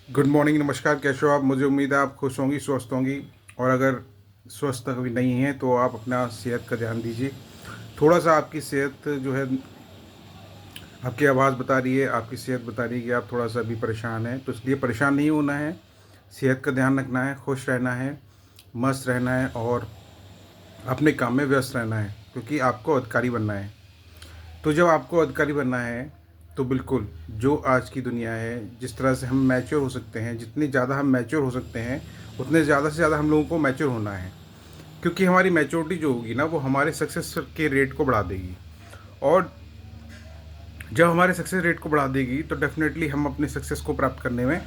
Good morning, नमस्कार। कैसे हो आप? मुझे उम्मीद है आप खुश होंगी, स्वस्थ होंगी। और अगर स्वस्थ अभी नहीं है तो आप अपना सेहत का ध्यान दीजिए। थोड़ा सा आपकी सेहत जो है, आपकी आवाज़ बता रही है, आपकी सेहत बता रही है कि आप थोड़ा सा अभी परेशान हैं, तो इसलिए परेशान नहीं होना है। सेहत का ध्यान रखना है, खुश रहना है, मस्त रहना है और अपने काम में व्यस्त रहना है, क्योंकि आपको अधिकारी बनना है। तो जब आपको अधिकारी बनना है तो बिल्कुल जो आज की दुनिया है, जिस तरह से हम मैच्योर हो सकते हैं, जितनी ज़्यादा हम मैच्योर हो सकते हैं उतने ज़्यादा से ज़्यादा हम लोगों को मैच्योर होना है। क्योंकि हमारी मैच्योरिटी जो होगी ना, वो हमारे सक्सेस के रेट को बढ़ा देगी। और जब हमारे सक्सेस रेट को बढ़ा देगी तो डेफिनेटली हम अपने सक्सेस को प्राप्त करने में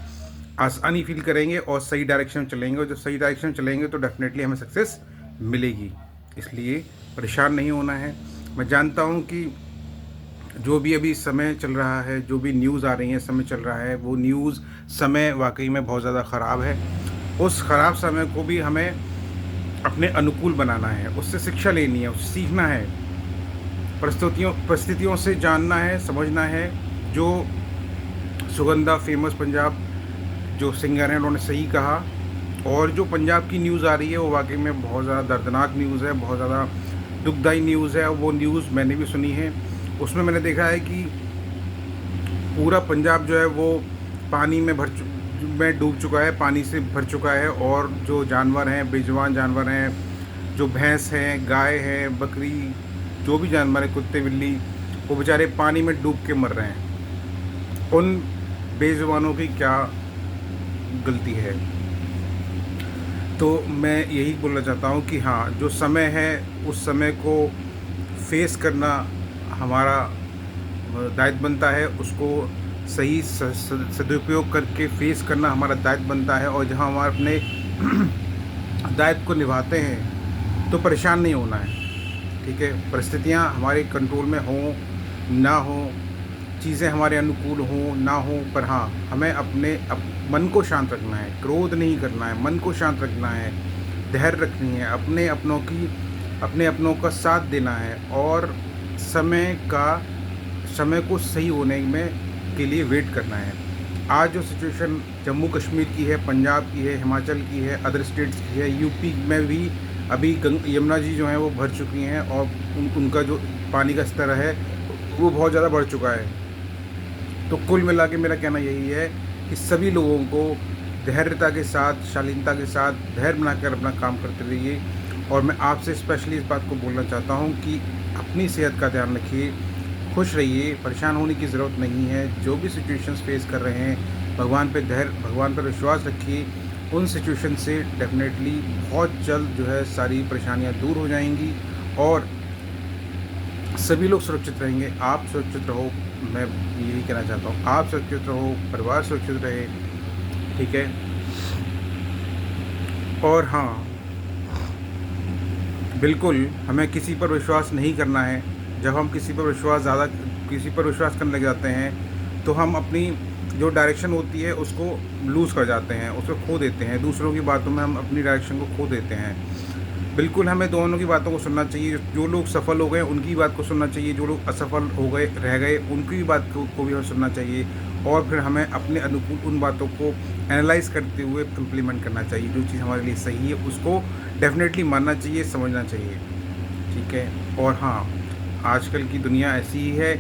आसानी फील करेंगे और सही डायरेक्शन में चलेंगे। और जब सही डायरेक्शन में चलेंगे तो डेफिनेटली हमें सक्सेस मिलेगी। इसलिए परेशान नहीं होना है। मैं जानता हूँ कि जो भी अभी समय चल रहा है, जो भी न्यूज़ आ रही है, समय चल रहा है, वो न्यूज़ समय वाकई में बहुत ज़्यादा ख़राब है। उस ख़राब समय को भी हमें अपने अनुकूल बनाना है, उससे शिक्षा लेनी है, उससे सीखना है, परिस्थितियों से जानना है, समझना है। जो सुगंधा फेमस पंजाब जो सिंगर हैं, उन्होंने सही कहा। और जो पंजाब की न्यूज़ आ रही है वो वाकई में बहुत ज़्यादा दर्दनाक न्यूज़ है, बहुत ज़्यादा दुखदाई न्यूज़ है। वो न्यूज़ मैंने भी सुनी है। उसमें मैंने देखा है कि पूरा पंजाब जो है वो पानी में में डूब चुका है, पानी से भर चुका है। और जो जानवर हैं, बेजुबान जानवर हैं, जो भैंस हैं, गाय हैं, बकरी, जो भी जानवर हैं, कुत्ते बिल्ली, वो बेचारे पानी में डूब के मर रहे हैं। उन बेजुबानों की क्या गलती है? तो मैं यही बोलना चाहता हूँ कि हाँ, जो समय है उस समय को फेस करना हमारा दायित्व बनता है। उसको सही सदुपयोग करके फेस करना हमारा दायित्व बनता है। और जहाँ हम अपने दायित्व को निभाते हैं तो परेशान नहीं होना है। ठीक है, परिस्थितियाँ हमारे कंट्रोल में हों ना हों, चीज़ें हमारे अनुकूल हों ना हों, पर हाँ, हमें अपने मन को शांत रखना है, क्रोध नहीं करना है, मन को शांत रखना है, धैर्य रखनी है, अपने अपनों का साथ देना है। और समय को सही होने में के लिए वेट करना है। आज जो सिचुएशन जम्मू कश्मीर की है, पंजाब की है, हिमाचल की है, अदर स्टेट्स की है, यूपी में भी अभी यमुना जी जो हैं वो भर चुकी हैं। और उनका जो पानी का स्तर है वो बहुत ज़्यादा बढ़ चुका है। तो कुल मिला के मेरा कहना यही है कि सभी लोगों को धैर्यता के साथ, शालीनता के साथ धैर्य बनाकर अपना काम करते रहिए। और मैं आपसे स्पेशली इस बात को बोलना चाहता हूँ कि अपनी सेहत का ध्यान रखिए, खुश रहिए, परेशान होने की ज़रूरत नहीं है। जो भी सिचुएशंस फेस कर रहे हैं, भगवान पर विश्वास रखिए। उन सिचुएशन से डेफिनेटली बहुत जल्द जो है सारी परेशानियाँ दूर हो जाएंगी और सभी लोग सुरक्षित रहेंगे। आप सुरक्षित रहो, मैं यही कहना चाहता हूँ। आप सुरक्षित रहो, परिवार सुरक्षित रहे। ठीक है। और हाँ, बिल्कुल हमें किसी पर विश्वास नहीं करना है। जब हम किसी पर विश्वास करने लग जाते हैं तो हम अपनी जो डायरेक्शन होती है उसको लूज़ कर जाते हैं, उसको खो देते हैं। दूसरों की बातों में हम अपनी डायरेक्शन को खो देते हैं। बिल्कुल हमें दोनों की बातों को सुनना चाहिए। जो लोग सफल हो गए उनकी बात को सुनना चाहिए, जो लोग असफल हो गए रह गए उनकी बात को भी हमें सुनना चाहिए। और फिर हमें अपने अनुकूल उन बातों को एनालाइज करते हुए इम्प्लीमेंट करना चाहिए। जो चीज़ हमारे लिए सही है उसको डेफिनेटली मानना चाहिए, समझना चाहिए। ठीक है। और हाँ, आजकल की दुनिया ऐसी ही है,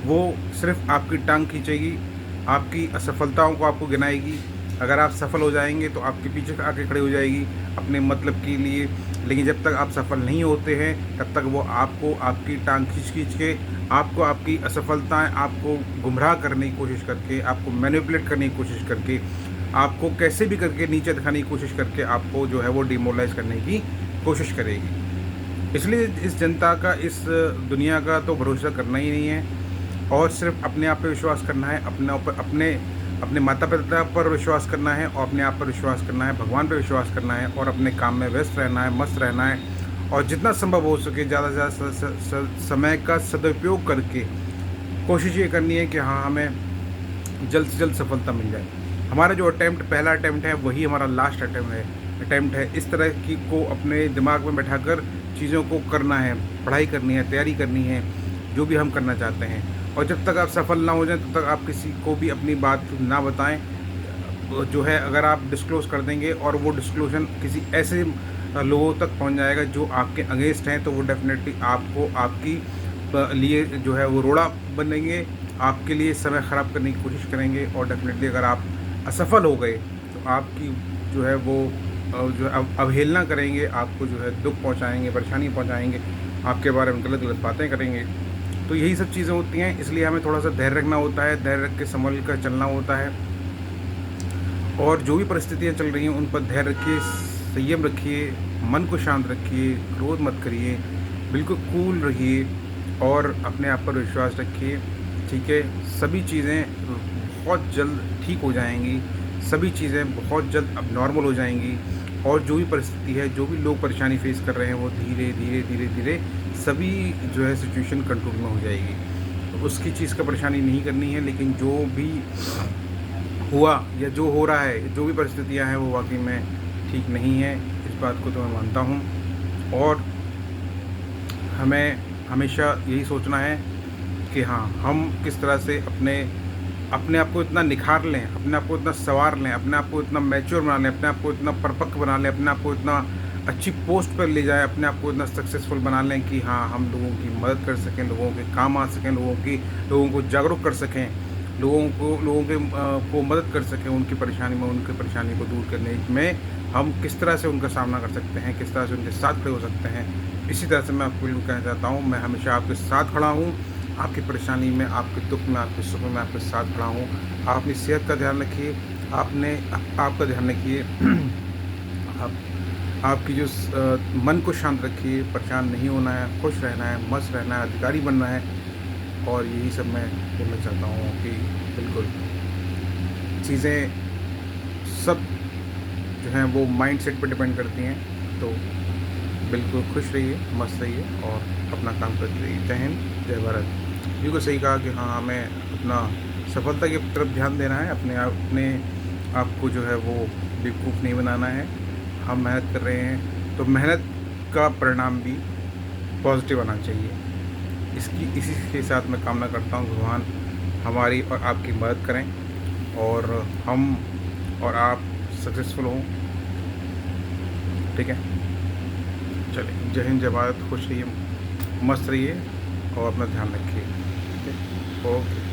वो सिर्फ आपकी टांग खींचेगी, आपकी असफलताओं को आपको गिनाएगी। अगर आप सफल हो जाएंगे तो आपके पीछे आके खड़ी हो जाएगी अपने मतलब के लिए। लेकिन जब तक आप सफल नहीं होते हैं तब तक वो आपको आपकी टांग खींच खींच के, आपको आपकी असफलताएं, आपको गुमराह करने की कोशिश करके, आपको मैनिपुलेट करने की कोशिश करके, आपको कैसे भी करके नीचे दिखाने की कोशिश करके आपको जो है वो डिमोरलाइज करने की कोशिश करेगी। इसलिए इस जनता का, इस दुनिया का तो भरोसा करना ही नहीं है। और सिर्फ अपने आप पे विश्वास करना है, अपने ऊपर, अपने अपने माता पिता पर विश्वास करना है और अपने आप पर विश्वास करना है, भगवान पर विश्वास करना है और अपने काम में व्यस्त रहना है, मस्त रहना है। और जितना संभव हो सके ज़्यादा से ज़्यादा समय का सदुपयोग करके कोशिश ये करनी है कि हाँ, हमें जल्द से जल्द सफलता मिल जाए। हमारा जो पहला अटैम्प्ट है वही हमारा लास्ट अटैम्प्ट है। इस तरह की को अपने दिमाग में बैठाकर चीज़ों को करना है, पढ़ाई करनी है, तैयारी करनी है, जो भी हम करना चाहते हैं। और जब तक आप सफल ना हो जाएं तब तक आप किसी को भी अपनी बात ना बताएं। जो है अगर आप डिस्क्लोज़ कर देंगे और वो डिस्क्लोजन किसी ऐसे लोगों तक पहुंच जाएगा जो आपके अगेंस्ट हैं, तो वो डेफिनेटली आपको आपकी लिए जो है वो रोड़ा बनेंगे, आपके लिए समय ख़राब करने की कोशिश करेंगे। और डेफिनेटली अगर आप असफल हो गए तो आपकी जो है वो जो है अवहेलना करेंगे, आपको जो है दुख पहुंचाएंगे, परेशानी पहुंचाएंगे, आपके बारे में गलत गलत बातें करेंगे। तो यही सब चीज़ें होती हैं, इसलिए हमें थोड़ा सा धैर्य रखना होता है, धैर्य रख के संभल कर चलना होता है। और जो भी परिस्थितियाँ चल रही हैं उन पर धैर्य रखिए, संयम रखिए, मन को शांत रखिए, क्रोध मत करिए, बिल्कुल कूल रहिए और अपने आप पर विश्वास रखिए। ठीक है, सभी चीज़ें बहुत जल्द ठीक हो जाएंगी, सभी चीज़ें बहुत जल्द अब नॉर्मल हो जाएंगी। और जो भी परिस्थिति है, जो भी लोग परेशानी फेस कर रहे हैं, वो धीरे धीरे धीरे धीरे सभी जो है सिचुएशन कंट्रोल में हो जाएगी। तो उसकी चीज़ का परेशानी नहीं करनी है, लेकिन जो भी हुआ या जो हो रहा है, जो भी परिस्थितियां हैं, वो वाकई में ठीक नहीं है, इस बात को तो मैं मानता हूँ। और हमें हमेशा यही सोचना है कि हाँ, हम किस तरह से अपने आप को इतना निखार लें, अपने आप को इतना संवार लें, अपने आप को इतना मैच्योर बना लें, अपने आप को इतना परिपक्व बना लें, अपने आप को इतना अच्छी पोस्ट पर ले जाएं, अपने आप को इतना सक्सेसफुल बना लें कि हाँ, हम लोगों की मदद कर सकें, लोगों के काम आ सकें, लोगों को जागरूक कर सकें, लोगों को मदद कर सकें, उनकी परेशानी को दूर करने में हम किस तरह से उनका सामना कर सकते हैं, किस तरह से उनके साथ खड़े हो सकते हैं। इसी तरह से मैं आपको बिल्कुल कहना चाहता हूँ, मैं हमेशा आपके साथ खड़ा हूँ, आपकी परेशानी में, आपके दुख में, आपके सुख में मैं आपके साथ खड़ा हूँ। आप अपनी सेहत का ध्यान रखिए, आपका ध्यान रखिए, आपकी जो मन को शांत रखिए, परेशान नहीं होना है, खुश रहना है, मस्त रहना है, अधिकारी बनना है। और यही सब मैं बोलना चाहता हूँ कि बिल्कुल चीज़ें सब जो हैं वो माइंड सेट पर डिपेंड करती हैं। तो बिल्कुल खुश रहिए, मस्त रहिए और अपना काम करते रहिए। जय हिंद, जय भारत। बिल्कुल सही कहा कि हाँ, हमें अपना सफलता की तरफ ध्यान देना है, अपने आप को जो है वो बेवकूफ़ नहीं बनाना है। हम मेहनत कर रहे हैं तो मेहनत का परिणाम भी पॉजिटिव आना चाहिए। इसी के साथ मैं कामना करता हूँ भगवान हमारी और आपकी मदद करें और हम और आप सक्सेसफुल हों। ठीक है, चलिए, जय हिंद, जय भारत। खुश रहिए, मस्त रहिए और अपना ध्यान रखिए। ठीक है, ओके।